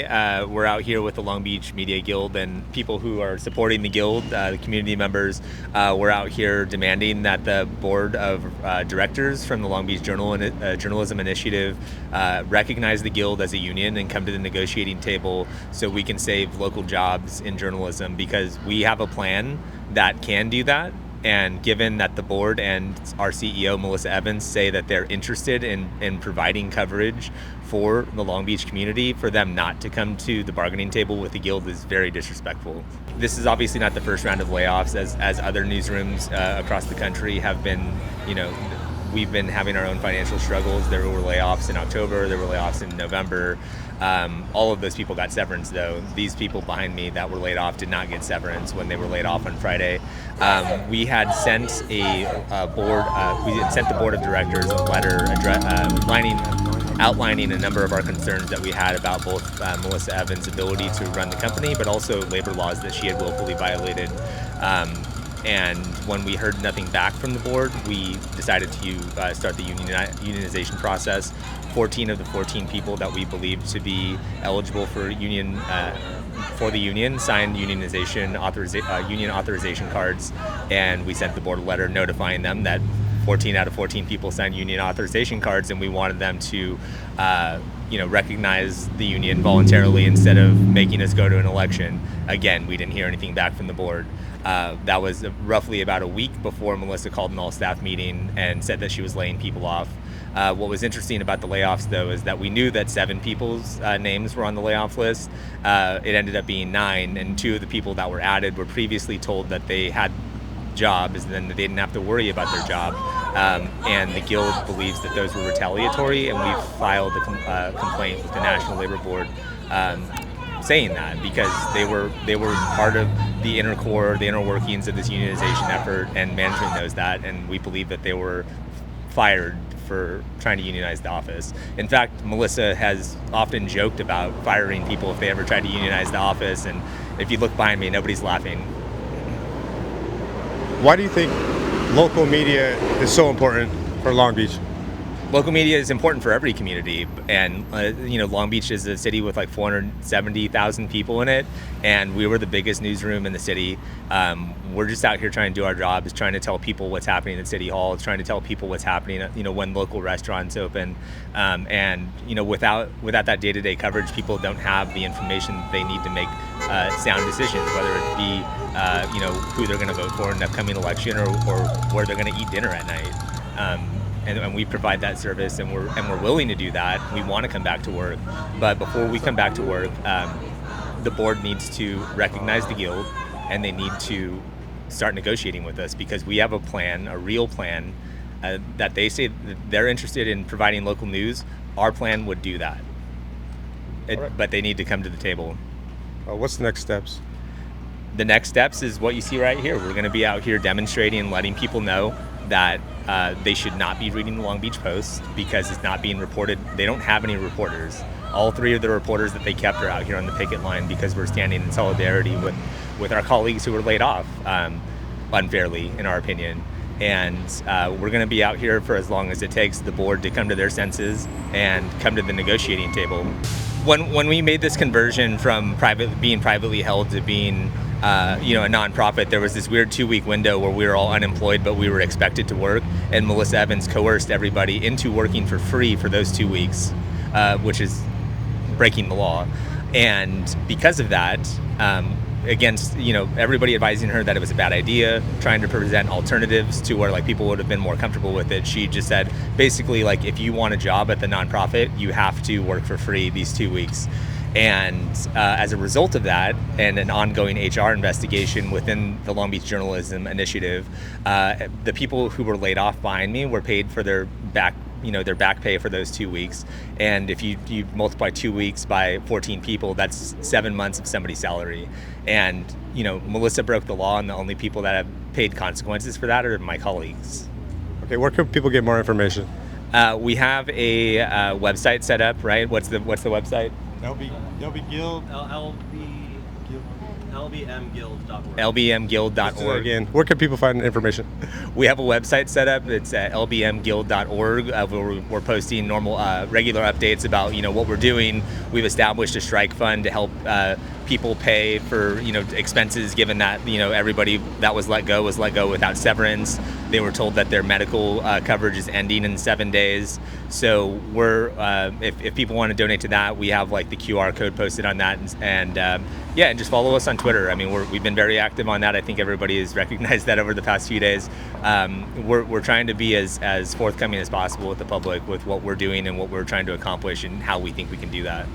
Friday, we're out here with the Long Beach Media Guild and people who are supporting the guild, the community members. We're out here demanding that the board of directors from the Long Beach Journalism Initiative recognize the guild as a union and come to the negotiating table so we can save local jobs in journalism, because we have a plan that can do that. And given that the board and our CEO, Melissa Evans, say that they're interested in providing coverage for the Long Beach community, for them not to come to the bargaining table with the guild is very disrespectful. This is obviously not the first round of layoffs, as other newsrooms across the country have been, we've been having our own financial struggles. There were layoffs in October, there were layoffs in November. All of those people got severance, though. These people behind me that were laid off did not get severance when they were laid off on Friday. We had sent we had sent the board of directors a letter outlining a number of our concerns that we had about both Melissa Evans' ability to run the company, but also labor laws that she had willfully violated. And when we heard nothing back from the board, we decided to start the unionization process. 14 of the 14 people that we believed to be eligible for the union signed union authorization cards, and we sent the board a letter notifying them that 14 out of 14 people signed union authorization cards, and we wanted them to recognize the union voluntarily instead of making us go to an election. Again, we didn't hear anything back from the board. That was roughly about a week before Melissa called an all-staff meeting and said that she was laying people off. What was interesting about the layoffs, though, is that we knew that 7 people's names were on the layoff list. It ended up being 9, and 2 of the people that were added were previously told that they had jobs and then they didn't have to worry about their job. And the guild believes that those were retaliatory, and we filed a complaint with the National Labor Board saying that, because they were part of the inner core, the inner workings of this unionization effort, and management knows that, and we believe that they were fired for trying to unionize the office. In fact, Melissa has often joked about firing people if they ever tried to unionize the office, and if you look behind me, nobody's laughing. Why do you think local media is so important for Long Beach? Local media is important for every community, and Long Beach is a city with like 470,000 people in it, and we were the biggest newsroom in the city. We're just out here trying to do our jobs, trying to tell people what's happening at City Hall, trying to tell people what's happening, when local restaurants open, and without that day-to-day coverage, people don't have the information that they need to make sound decisions, whether it be who they're going to vote for in the upcoming election, or where they're going to eat dinner at night. And we provide that service, and we're willing to do that. We want to come back to work, but before we come back to work, the board needs to recognize the guild, and they need to start negotiating with us, because we have a plan, a real plan, that they say that they're interested in providing local news. Our plan would do that, Right. But they need to come to the table. What's the next steps? The next steps is what you see right here. We're going to be out here demonstrating and letting people know that they should not be reading the Long Beach Post, because it's not being reported. They don't have any reporters. All 3 of the reporters that they kept are out here on the picket line, because we're standing in solidarity with our colleagues who were laid off unfairly, in our opinion. And we're going to be out here for as long as it takes the board to come to their senses and come to the negotiating table. When we made this conversion from being privately held to being a nonprofit, there was this weird 2-week window where we were all unemployed, but we were expected to work, and Melissa Evans coerced everybody into working for free for those 2 weeks, which is breaking the law. And because of that, against everybody advising her that it was a bad idea, trying to present alternatives to where people would have been more comfortable with it, she just said basically, if you want a job at the nonprofit, you have to work for free these 2 weeks. And as a result of that, and an ongoing HR investigation within the Long Beach Journalism Initiative, the people who were laid off behind me were paid for their back pay for those 2 weeks. And if you multiply 2 weeks by 14 people, that's 7 months of somebody's salary. And Melissa broke the law, and the only people that have paid consequences for that are my colleagues. Okay, where can people get more information? We have a website set up, right? What's the website? LB Guild. LB Guild. lbmguild.org. lbmguild.org. Again, where can people find information? We have a website set up. It's at lbmguild.org. Where we're posting regular updates about what we're doing. We've established a strike fund to help people pay for expenses, given that everybody that was let go without severance. They were told that their medical coverage is ending in 7 days. So we're if people want to donate to that, we have like the QR code posted on that, and just follow us on Twitter. I mean, we've been very active on that. I think everybody has recognized that over the past few days. We're trying to be as forthcoming as possible with the public with what we're doing and what we're trying to accomplish and how we think we can do that.